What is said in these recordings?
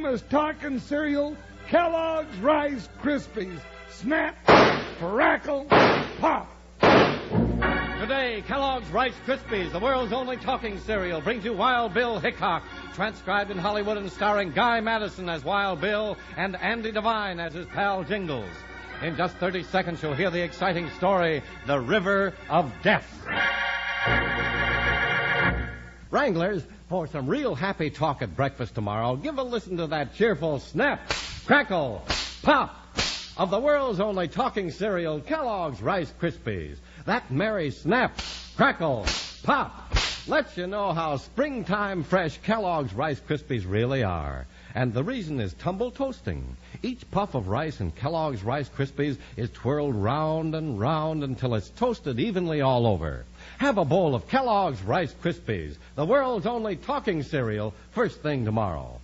famous talking cereal, Kellogg's Rice Krispies. Snap, crackle, pop. Today, Kellogg's Rice Krispies, the world's only talking cereal, brings you Wild Bill Hickok, transcribed in Hollywood and starring Guy Madison as Wild Bill and Andy Devine as his pal Jingles. In just 30 seconds, you'll hear the exciting story, The River of Death. Wranglers, for some real happy talk at breakfast tomorrow, give a listen to that cheerful snap, crackle, pop of the world's only talking cereal, Kellogg's Rice Krispies. That merry snap, crackle, pop lets you know how springtime fresh Kellogg's Rice Krispies really are. And the reason is tumble toasting. Each puff of rice in Kellogg's Rice Krispies is twirled round and round until it's toasted evenly all over. Have a bowl of Kellogg's Rice Krispies, the world's only talking cereal, first thing tomorrow.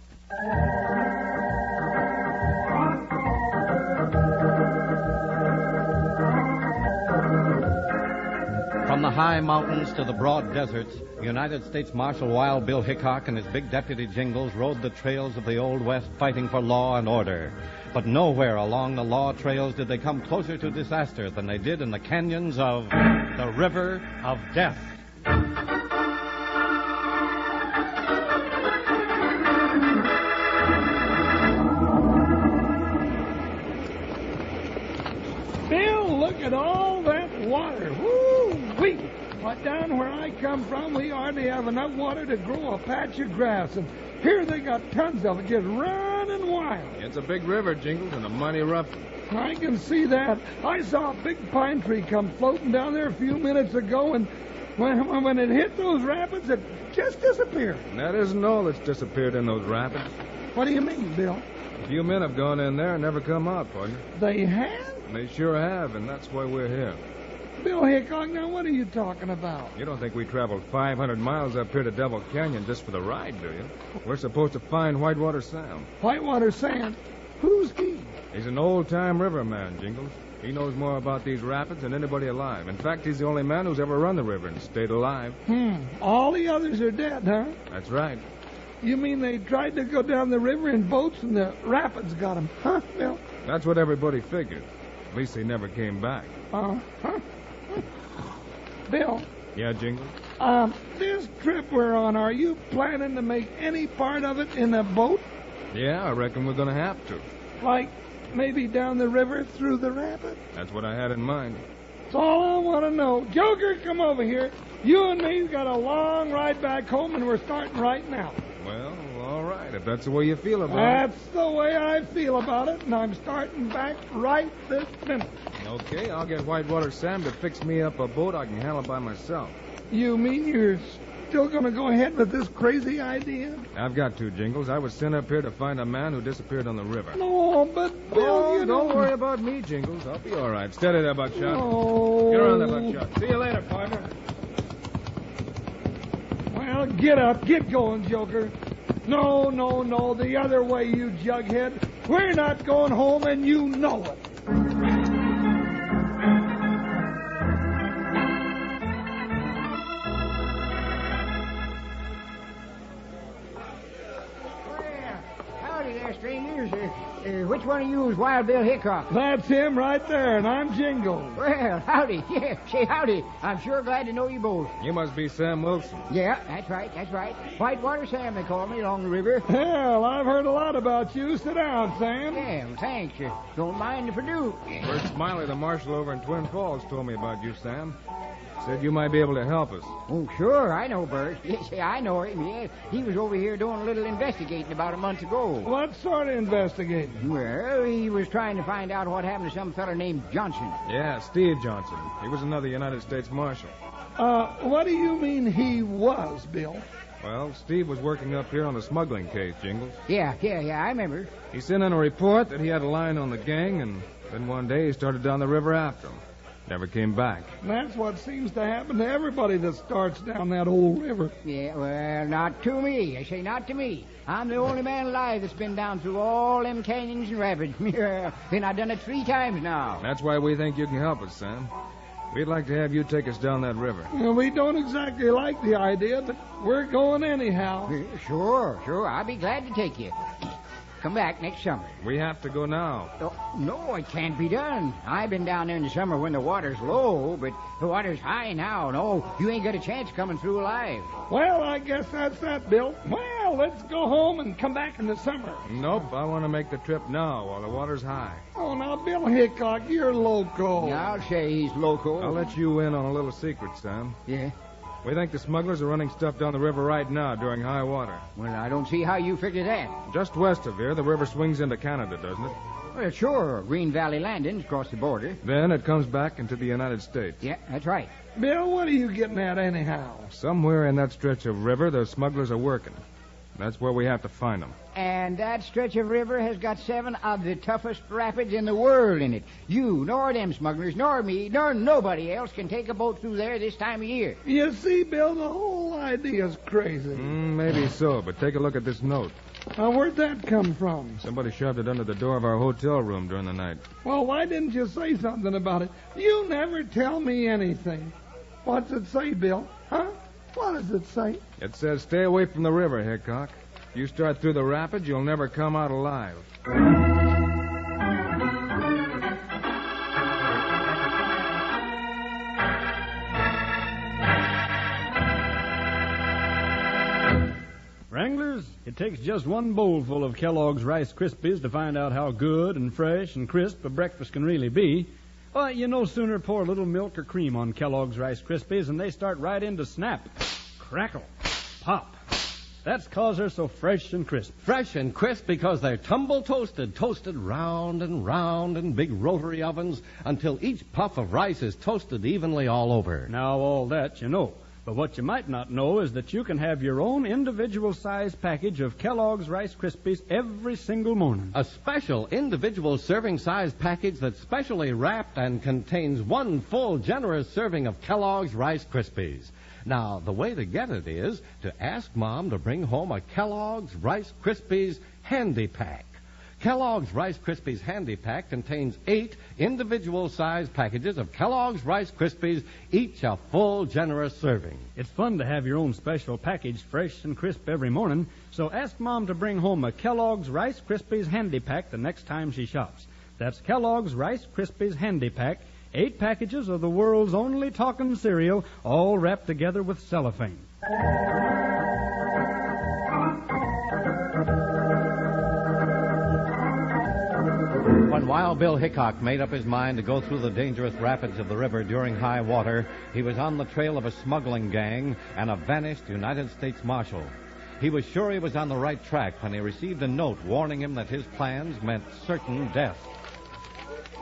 From the high mountains to the broad deserts, United States Marshal Wild Bill Hickok and his big deputy Jingles rode the trails of the Old West fighting for law and order. But nowhere along the law trails did they come closer to disaster than they did in the canyons of the River of Death. Bill, look at all that water. Woo-wee! But down where I come from, we hardly have enough water to grow a patch of grass. And here they got tons of it just running wild. It's a big river, Jingles, and a mighty rough. I can see that. I saw a big pine tree come floating down there a few minutes ago, and when it hit those rapids, it just disappeared. And that isn't all that's disappeared in those rapids. What do you mean, Bill? A few men have gone in there and never come out, partner. They have? They sure have, and that's why we're here. Bill Hickok, now what are you talking about? You don't think we traveled 500 miles up here to Devil Canyon just for the ride, do you? We're supposed to find Whitewater Sam. Whitewater Sam? Who's he? He's an old-time riverman, Jingles. He knows more about these rapids than anybody alive. In fact, he's the only man who's ever run the river and stayed alive. All the others are dead, huh? That's right. You mean they tried to go down the river in boats and the rapids got them, huh, Bill? That's what everybody figured. At least they never came back. Bill? Yeah, Jingles? This trip we're on, are you planning to make any part of it in a boat? Yeah, I reckon we're going to have to. Like maybe down the river through the rapids? That's what I had in mind. That's all I want to know. Joker, come over here. You and me's got a long ride back home, and we're starting right now. Well, all right, if that's the way you feel about it. That's the way I feel about it, and I'm starting back right this minute. Okay, I'll get Whitewater Sam to fix me up a boat I can handle by myself. You mean you're still going to go ahead with this crazy idea? I've got to, Jingles. I was sent up here to find a man who disappeared on the river. No, but Bill, don't worry about me, Jingles. I'll be all right. Steady there, Buckshot. No. Get around there, Buckshot. See you later, partner. Well, get up. Get going, Joker. No, the other way, you jughead. We're not going home, and you know it. Strangers, which one of you is Wild Bill Hickok? That's him right there, and I'm Jingles. Well, howdy. Yeah, say howdy. I'm sure glad to know you both. You must be Sam Wilson. Yeah, that's right. Whitewater Sam, they call me, along the river. Well, I've heard a lot about you. Sit down, Sam. Yeah, well, thanks. Don't mind if I do. Bert Smiley, the marshal over in Twin Falls, told me about you, Sam. Said you might be able to help us. Oh, sure, I know Bert. Yes, I know him, yeah. He was over here doing a little investigating about a month ago. What sort of investigating? Well, he was trying to find out what happened to some fella named Johnson. Yeah, Steve Johnson. He was another United States Marshal. What do you mean he was, Bill? Well, Steve was working up here on the smuggling case, Jingles. Yeah, I remember. He sent in a report that he had a line on the gang, and then one day he started down the river after him. Never came back. That's what seems to happen to everybody that starts down that old river. Yeah, well, not to me. I say not to me. I'm the only man alive that's been down through all them canyons and rapids. And I've done it 3 times now. That's why we think you can help us, Sam. We'd like to have you take us down that river. Well, we don't exactly like the idea, but we're going anyhow. Sure. I'll be glad to take you. Come back next summer. We have to go now. Oh, no, it can't be done. I've been down there in the summer when the water's low, but the water's high now. No, you ain't got a chance coming through alive. Well, I guess that's that, Bill. Well, let's go home and come back in the summer. Nope, I want to make the trip now while the water's high. Oh, now, Bill Hickok, you're loco. Yeah, I'll say he's loco. I'll let you in on a little secret, Sam. Yeah? We think the smugglers are running stuff down the river right now during high water. Well, I don't see how you figure that. Just west of here, the river swings into Canada, doesn't it? Well, sure. Green Valley Landing's across the border. Then it comes back into the United States. Yeah, that's right. Bill, what are you getting at anyhow? Somewhere in that stretch of river, the smugglers are working. That's where we have to find them. And that stretch of river has got 7 of the toughest rapids in the world in it. You, nor them smugglers, nor me, nor nobody else can take a boat through there this time of year. You see, Bill, the whole idea's crazy. Maybe so, but take a look at this note. Now, where'd that come from? Somebody shoved it under the door of our hotel room during the night. Well, why didn't you say something about it? You never tell me anything. What's it say, Bill? Huh? What does it say? It says, stay away from the river, Hickok. If you start through the rapids, you'll never come out alive. Wranglers, it takes just one bowlful of Kellogg's Rice Krispies to find out how good and fresh and crisp a breakfast can really be. Well, you no sooner pour a little milk or cream on Kellogg's Rice Krispies and they start right into snap, crackle, pop. That's 'cause they're so fresh and crisp. Fresh and crisp because they're tumble toasted round and round in big rotary ovens until each puff of rice is toasted evenly all over. Now, all that you know. But what you might not know is that you can have your own individual-sized package of Kellogg's Rice Krispies every single morning. A special individual serving-sized package that's specially wrapped and contains one full, generous serving of Kellogg's Rice Krispies. Now, the way to get it is to ask Mom to bring home a Kellogg's Rice Krispies Handy Pack. Kellogg's Rice Krispies Handy Pack contains 8 individual-sized packages of Kellogg's Rice Krispies, each a full, generous serving. It's fun to have your own special package fresh and crisp every morning, so ask Mom to bring home a Kellogg's Rice Krispies Handy Pack the next time she shops. That's Kellogg's Rice Krispies Handy Pack, 8 packages of the world's only talking cereal, all wrapped together with cellophane. When Wild Bill Hickok made up his mind to go through the dangerous rapids of the river during high water, he was on the trail of a smuggling gang and a vanished United States Marshal. He was sure he was on the right track when he received a note warning him that his plans meant certain death.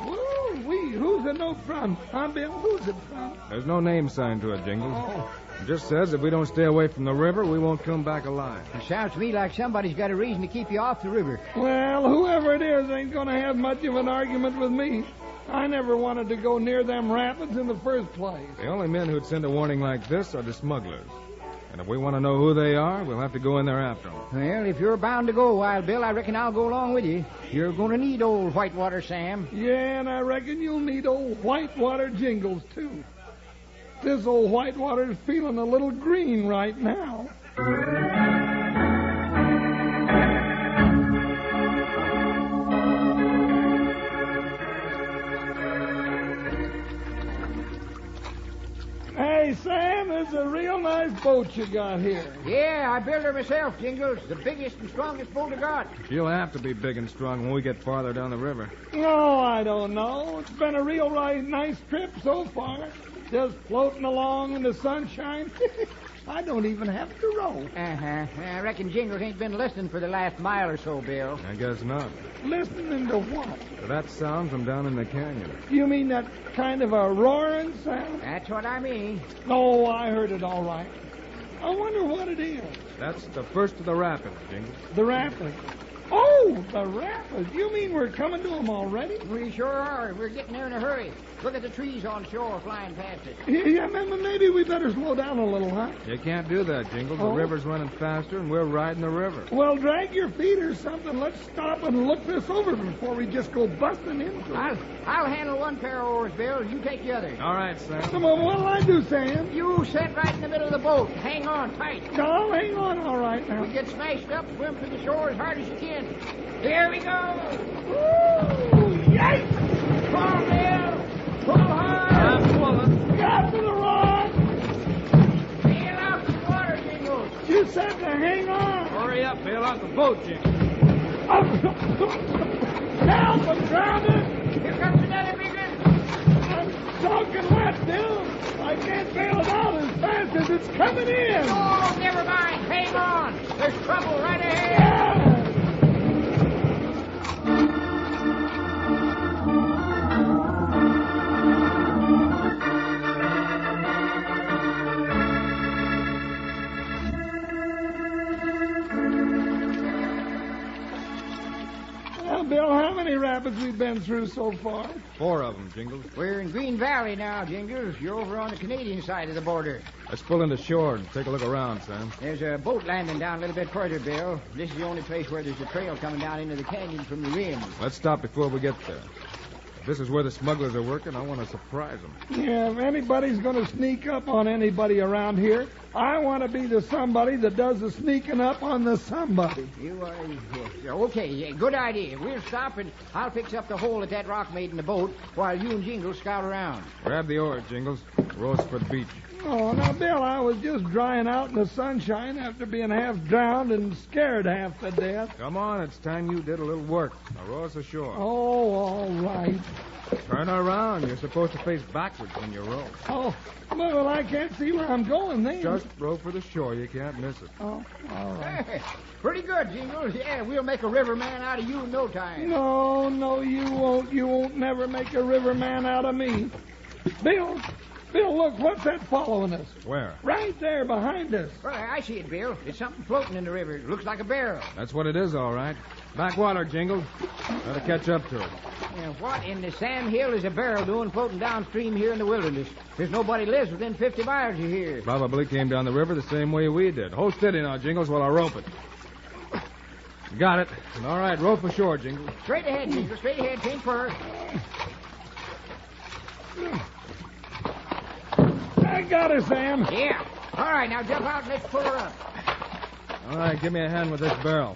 Woo-wee, who's the note from? Huh, Bill? Who's it from? There's no name signed to it, Jingles. Oh. It just says if we don't stay away from the river, we won't come back alive. It sounds to me like somebody's got a reason to keep you off the river. Well, whoever it is ain't going to have much of an argument with me. I never wanted to go near them rapids in the first place. The only men who'd send a warning like this are the smugglers. And if we want to know who they are, we'll have to go in there after them. Well, if you're bound to go, Wild Bill, I reckon I'll go along with you. You're going to need old Whitewater Sam. Yeah, and I reckon you'll need old Whitewater Jingles, too. This old Whitewater's feeling a little green right now. Hey, Sam, this is a real nice boat you got here. Yeah, I built her myself, Jingles. The biggest and strongest boat I got. She'll have to be big and strong when we get farther down the river. Oh, I don't know. It's been a real nice trip so far. Just floating along in the sunshine. I don't even have to row. Uh-huh. I reckon Jingles ain't been listening for the last mile or so, Bill. I guess not. Listening to what? To that sound from down in the canyon. You mean that kind of a roaring sound? That's what I mean. Oh, I heard it all right. I wonder what it is. That's the first of the rapids, Jingles. The rapids. Oh, the rapids. You mean we're coming to them already? We sure are. We're getting there in a hurry. Look at the trees on shore flying past us. Yeah, maybe we better slow down a little, huh? You can't do that, Jingles. Oh. The river's running faster, and we're riding the river. Well, drag your feet or something. Let's stop and look this over before we just go busting into it. I'll handle one pair of oars, Bill. You take the other. All right, Sam. Come on, what'll I do, Sam? You sit right in the middle of the boat. Hang on tight. I'll hang on all right now. We get smashed up, swim to the shore as hard as you can. Here we go. Woo! Yikes! Come on, Bill. Pull hard. I'm pulling. Got to the rock! Bail out the water, Jingles. You said to hang on! Hurry up, bail out the boat, Jingles. Help! I'm drowning! Here comes another big one. I'm soaking wet, Bill! I can't bail it out as fast as it's coming in! Oh, never mind. Hang on. There's trouble right ahead. Yeah. Well, Bill, how many rapids we've been through so far? 4 of them, Jingles. We're in Green Valley now, Jingles. You're over on the Canadian side of the border. Let's pull into shore and take a look around, Sam. There's a boat landing down a little bit further, Bill. This is the only place where there's a trail coming down into the canyon from the rim. Let's stop before we get there. If this is where the smugglers are working, I want to surprise them. Yeah, if anybody's going to sneak up on anybody around here, I want to be the somebody that does the sneaking up on the somebody. You are... yes. Okay, yeah, good idea. We'll stop and I'll fix up the hole that that rock made in the boat while you and Jingles scout around. Grab the oars, Jingles. Row us for the beach. Oh, now, Bill, I was just drying out in the sunshine after being half drowned and scared half to death. Come on, it's time you did a little work. Now row us ashore. Oh, all right. Turn around. You're supposed to face backwards when you row. Oh, well, I can't see where I'm going then. Just row for the shore. You can't miss it. Oh, all right. Pretty good, Jingles. Yeah, we'll make a riverman out of you in no time. No, you won't. You won't never make a riverman out of me. Bill, look, what's that following us? Where? Right there behind us. Well, I see it, Bill. It's something floating in the river. It looks like a barrel. That's what it is, all right. Backwater, Jingles. Gotta catch up to it. Yeah, what in the Sam Hill is a barrel doing floating downstream here in the wilderness? There's nobody lives within 50 miles of here. Probably came down the river the same way we did. Hold steady now, Jingles, while I rope it. Got it. All right, rope ashore, Jingles. Straight ahead, Jingles. Straight ahead. Think first. I got her, Sam. Yeah. All right, now jump out and let's pull her up. All right, give me a hand with this barrel.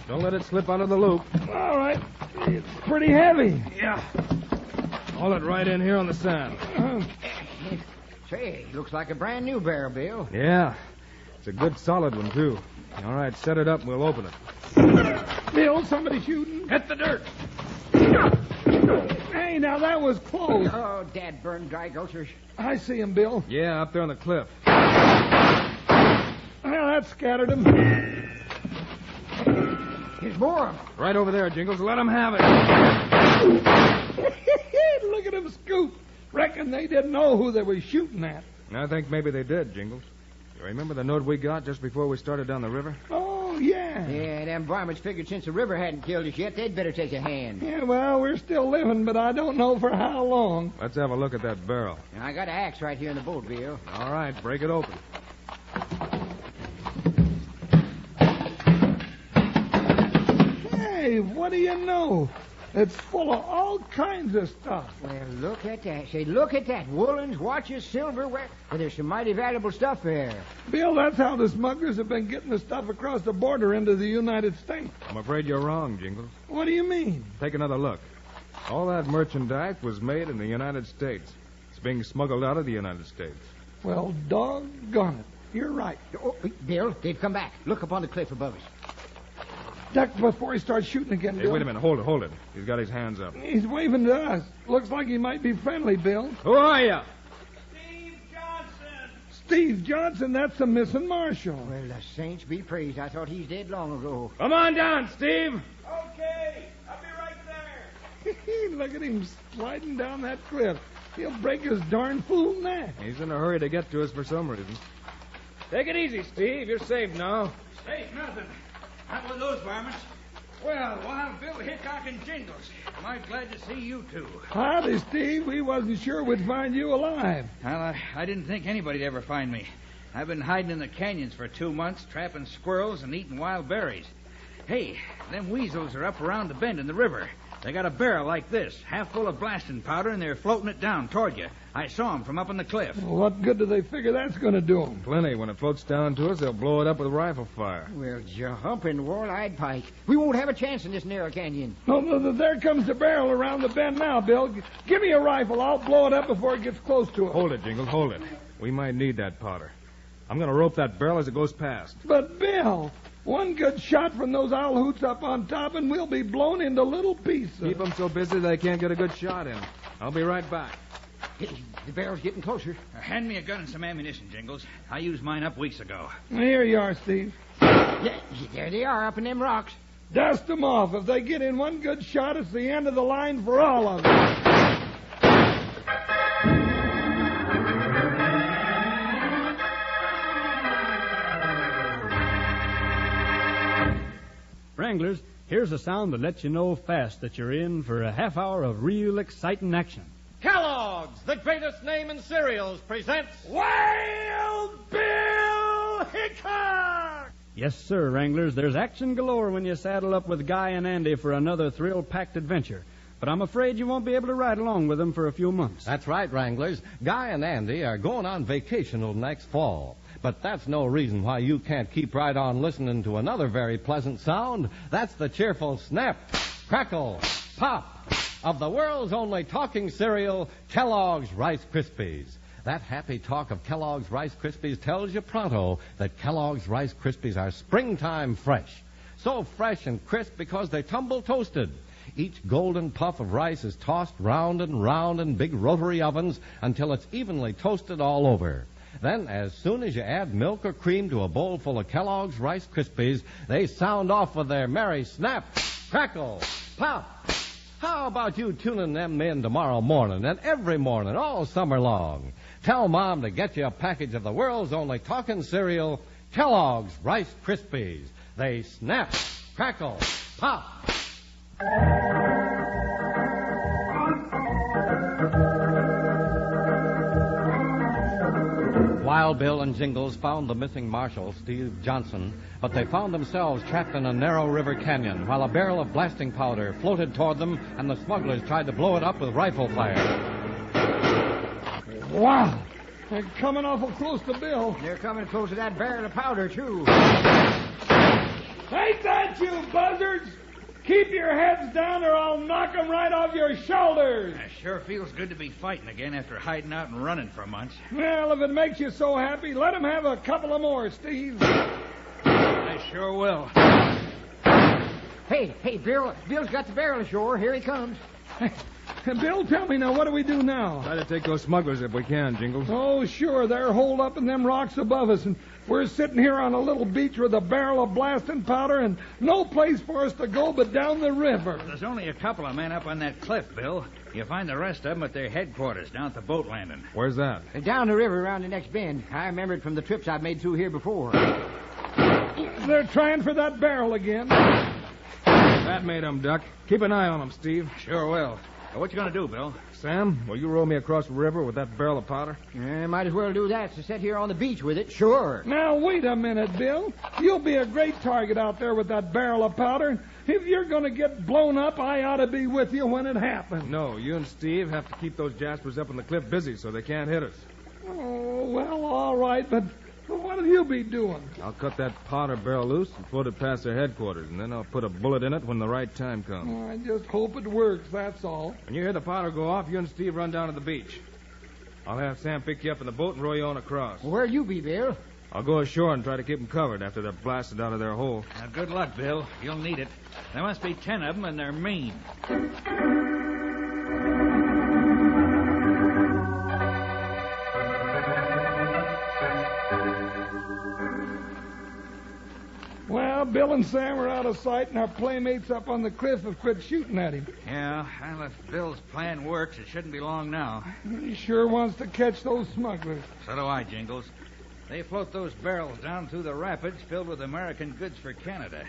Don't let it slip out of the loop. All right. It's pretty heavy. Yeah. Hold it right in here on the sand. Say, looks like a brand new barrel, Bill. Yeah. It's a good solid one, too. All right, set it up and we'll open it. Bill, somebody shooting. Hit the dirt. Hey, now that was close. Oh, dad burned dry gulchers. I see him, Bill. Yeah, up there on the cliff. Well, that scattered him. There's more of them. Right over there, Jingles. Let them have it. Look at him scoot. Reckon they didn't know who they were shooting at. I think maybe they did, Jingles. You remember the note we got just before we started down the river? Oh, yeah. Yeah, them varmints figured since the river hadn't killed us yet, they'd better take a hand. Yeah, well, we're still living, but I don't know for how long. Let's have a look at that barrel. And I got an axe right here in the boat, Bill. All right, break it open. Hey, what do you know? It's full of all kinds of stuff. Well, look at that. Say, look at that. Woolens, watches, silverware. Well, there's some mighty valuable stuff there. Bill, that's how the smugglers have been getting the stuff across the border into the United States. I'm afraid you're wrong, Jingles. What do you mean? Take another look. All that merchandise was made in the United States. It's being smuggled out of the United States. Well, doggone it. You're right. Oh, Bill, they've come back. Look up on the cliff above us. Duck before he starts shooting again, Hey, Bill. wait a minute. Hold it. He's got his hands up. He's waving to us. Looks like he might be friendly, Bill. Who are you? Steve Johnson. Steve Johnson, that's the missing marshal. Well, the saints be praised. I thought he's dead long ago. Come on down, Steve. Okay, I'll be right there. Look at him sliding down that cliff. He'll break his darn fool neck. He's in a hurry to get to us for some reason. Take it easy, Steve. You're safe now. Hey, nothing. Not with those varmints. Well, Wild Bill, Hickok, and Jingles. Mighty glad to see you two. Howdy, Steve. We wasn't sure we'd find you alive. Well, I didn't think anybody'd ever find me. I've been hiding in the canyons for 2 months, trapping squirrels and eating wild berries. Hey, them weasels are up around the bend in the river. They got a barrel like this, half full of blasting powder, and they're floating it down toward you. I saw 'em from up on the cliff. Well, what good do they figure that's going to do 'em? Plenty. When it floats down to us, they'll blow it up with rifle fire. Well, jumping wall-eyed pike. We won't have a chance in this narrow canyon. Oh, there comes the barrel around the bend now, Bill. Give me a rifle. I'll blow it up before it gets close to us. Hold it, Jingles, hold it. We might need that powder. I'm going to rope that barrel as it goes past. But, Bill, one good shot from those owl hoots up on top, and we'll be blown into little pieces. Keep them so busy they can't get a good shot in. I'll be right back. Hey, the barrel's getting closer. Hand me a gun and some ammunition, Jingles. I used mine up weeks ago. Here you are, Steve. Yeah, there they are up in them rocks. Dust them off. If they get in one good shot, it's the end of the line for all of them. Wranglers, here's a sound that lets you know fast that you're in for a half hour of real exciting action. Kellogg's, the greatest name in cereals, presents Wild Bill Hickok! Yes, sir, Wranglers, there's action galore when you saddle up with Guy and Andy for another thrill-packed adventure. But I'm afraid you won't be able to ride along with them for a few months. That's right, Wranglers. Guy and Andy are going on vacation till next fall. But that's no reason why you can't keep right on listening to another very pleasant sound. That's the cheerful snap, crackle, pop of the world's only talking cereal, Kellogg's Rice Krispies. That happy talk of Kellogg's Rice Krispies tells you pronto that Kellogg's Rice Krispies are springtime fresh. So fresh and crisp because they tumble toasted. Each golden puff of rice is tossed round and round in big rotary ovens until it's evenly toasted all over. Then, as soon as you add milk or cream to a bowl full of Kellogg's Rice Krispies, they sound off with their merry snap, crackle, pop. How about you tuning them in tomorrow morning and every morning all summer long? Tell Mom to get you a package of the world's only talking cereal, Kellogg's Rice Krispies. They snap, crackle, pop. Wild Bill and Jingles found the missing marshal, Steve Johnson, but they found themselves trapped in a narrow river canyon while a barrel of blasting powder floated toward them and the smugglers tried to blow it up with rifle fire. Wow! They're coming awful close to Bill. They're coming close to that barrel of powder, too. Ain't that you, buzzards? Keep your heads down or I'll knock 'em right off your shoulders. It sure feels good to be fighting again after hiding out and running for months. Well, if it makes you so happy, let 'em have a couple of more, Steve. I sure will. Hey, Bill. Bill's got the barrel ashore. Here he comes. Bill, tell me now, what do we do now? Try to take those smugglers if we can, Jingles. Oh, sure. They're holed up in them rocks above us, and we're sitting here on a little beach with a barrel of blasting powder and no place for us to go but down the river. There's only a couple of men up on that cliff, Bill. You'll find the rest of them at their headquarters down at the boat landing. Where's that? Down the river around the next bend. I remember it from the trips I've made through here before. They're trying for that barrel again. That made 'em duck. Keep an eye on 'em, Steve. Sure will. What you going to do, Bill? Sam, will you row me across the river with that barrel of powder? Might as well do that to sit here on the beach with it. Sure. Now, wait a minute, Bill. You'll be a great target out there with that barrel of powder. If you're going to get blown up, I ought to be with you when it happens. No, you and Steve have to keep those jaspers up on the cliff busy so they can't hit us. Oh, well, all right, but what'll you be doing? I'll cut that powder barrel loose and float it past their headquarters, and then I'll put a bullet in it when the right time comes. Oh, I just hope it works, that's all. When you hear the powder go off, you and Steve run down to the beach. I'll have Sam pick you up in the boat and row you on across. Where'll you be, Bill? I'll go ashore and try to keep them covered after they're blasted out of their hole. Now, good luck, Bill. You'll need it. There must be 10 of them, and they're mean. Well, Bill and Sam are out of sight, and our playmates up on the cliff have quit shooting at him. Yeah, well, if Bill's plan works, it shouldn't be long now. He sure wants to catch those smugglers. So do I, Jingles. They float those barrels down through the rapids filled with American goods for Canada.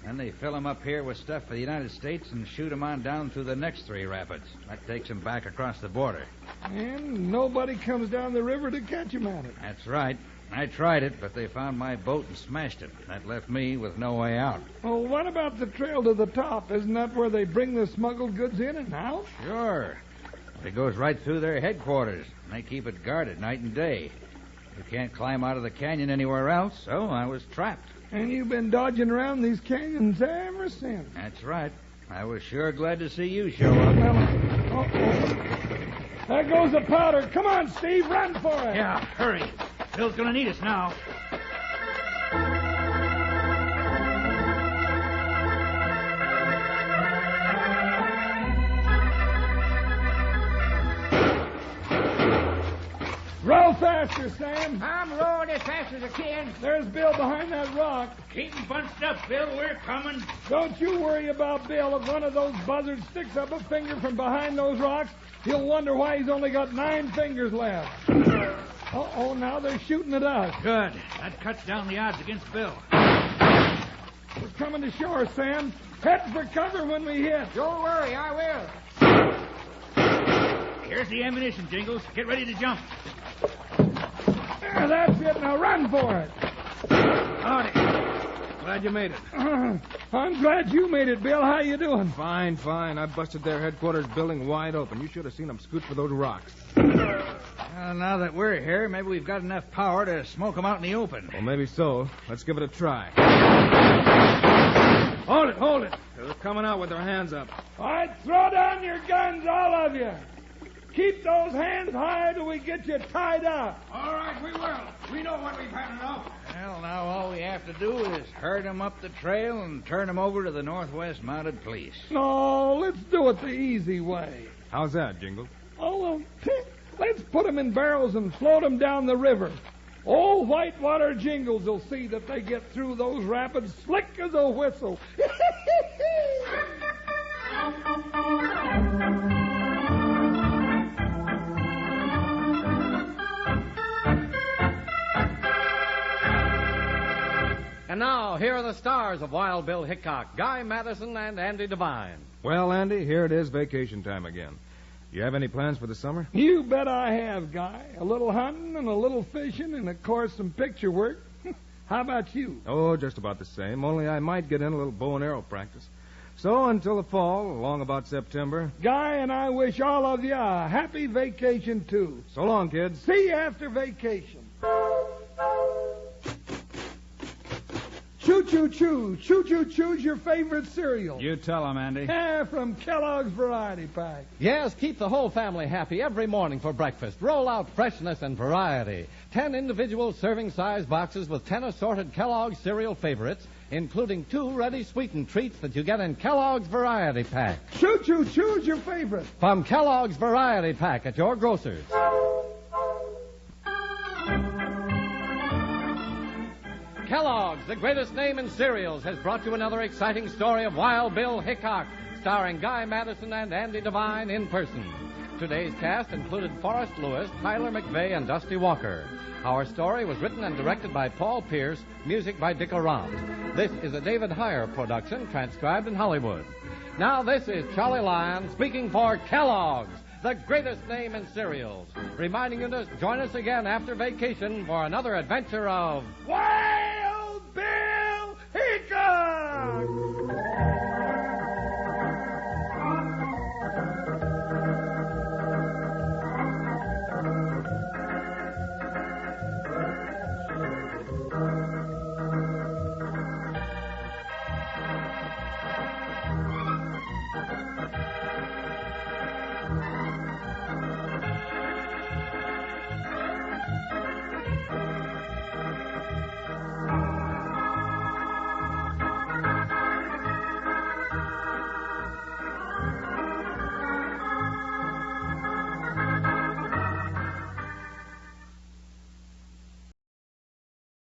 Then they fill them up here with stuff for the United States and shoot them on down through the next 3 rapids. That takes them back across the border. And nobody comes down the river to catch him at it. That's right. I tried it, but they found my boat and smashed it. That left me with no way out. Well, what about the trail to the top? Isn't that where they bring the smuggled goods in and out? Sure. It goes right through their headquarters. They keep it guarded night and day. You can't climb out of the canyon anywhere else, so I was trapped. And you've been dodging around these canyons ever since. That's right. I was sure glad to see you show up. Well, there goes the powder. Come on, Steve, run for it. Yeah, hurry. Bill's gonna need us now. Roll faster, Sam. I'm rolling as fast as I can. There's Bill behind that rock. Keep 'em bunched up, Bill. We're coming. Don't you worry about Bill. If one of those buzzards sticks up a finger from behind those rocks, he'll wonder why he's only got 9 fingers left. Uh-oh, now they're shooting at us. Good. That cuts down the odds against Bill. We're coming to shore, Sam. Head for cover when we hit. Don't worry, I will. Here's the ammunition, Jingles. Get ready to jump. There, that's it. Now run for it. Howdy. Glad you made it. I'm glad you made it, Bill. How you doing? Fine, fine. I busted their headquarters building wide open. You should have seen them scoot for those rocks. Now that we're here, maybe we've got enough power to smoke them out in the open. Well, maybe so. Let's give it a try. Hold it, hold it. They're coming out with their hands up. All right, throw down your guns, all of you. Keep those hands high till we get you tied up. All right, we will. We know what we've had enough. Well, now all we have to do is herd them up the trail and turn them over to the Northwest Mounted Police. No, let's do it the easy way. How's that, Jingles? Oh, well, let's put them in barrels and float them down the river. Old Whitewater Jingles will see that they get through those rapids slick as a whistle. And now, here are the stars of Wild Bill Hickok, Guy Madison and Andy Devine. Well, Andy, here it is, vacation time again. You have any plans for the summer? You bet I have, Guy. A little hunting and a little fishing and, of course, some picture work. How about you? Oh, just about the same, only I might get in a little bow and arrow practice. So until the fall, along about September. Guy and I wish all of you a happy vacation, too. So long, kids. See you after vacation. Choo-choo-choo. Choo-choo-choo's your favorite cereal. You tell them, Andy. Yeah, from Kellogg's Variety Pack. Yes, keep the whole family happy every morning for breakfast. Roll out freshness and variety. 10 individual serving size boxes with 10 assorted Kellogg's cereal favorites, including 2 ready sweetened treats that you get in Kellogg's Variety Pack. Choo-choo-choo's your favorite. From Kellogg's Variety Pack at your grocer's. Kellogg's, the greatest name in cereals, has brought you another exciting story of Wild Bill Hickok, starring Guy Madison and Andy Devine in person. Today's cast included Forrest Lewis, Tyler McVeigh, and Dusty Walker. Our story was written and directed by Paul Pierce, music by Dick Arant. This is a David Heyer production, transcribed in Hollywood. Now this is Charlie Lyon speaking for Kellogg's, the greatest name in cereals, reminding you to join us again after vacation for another adventure of Wild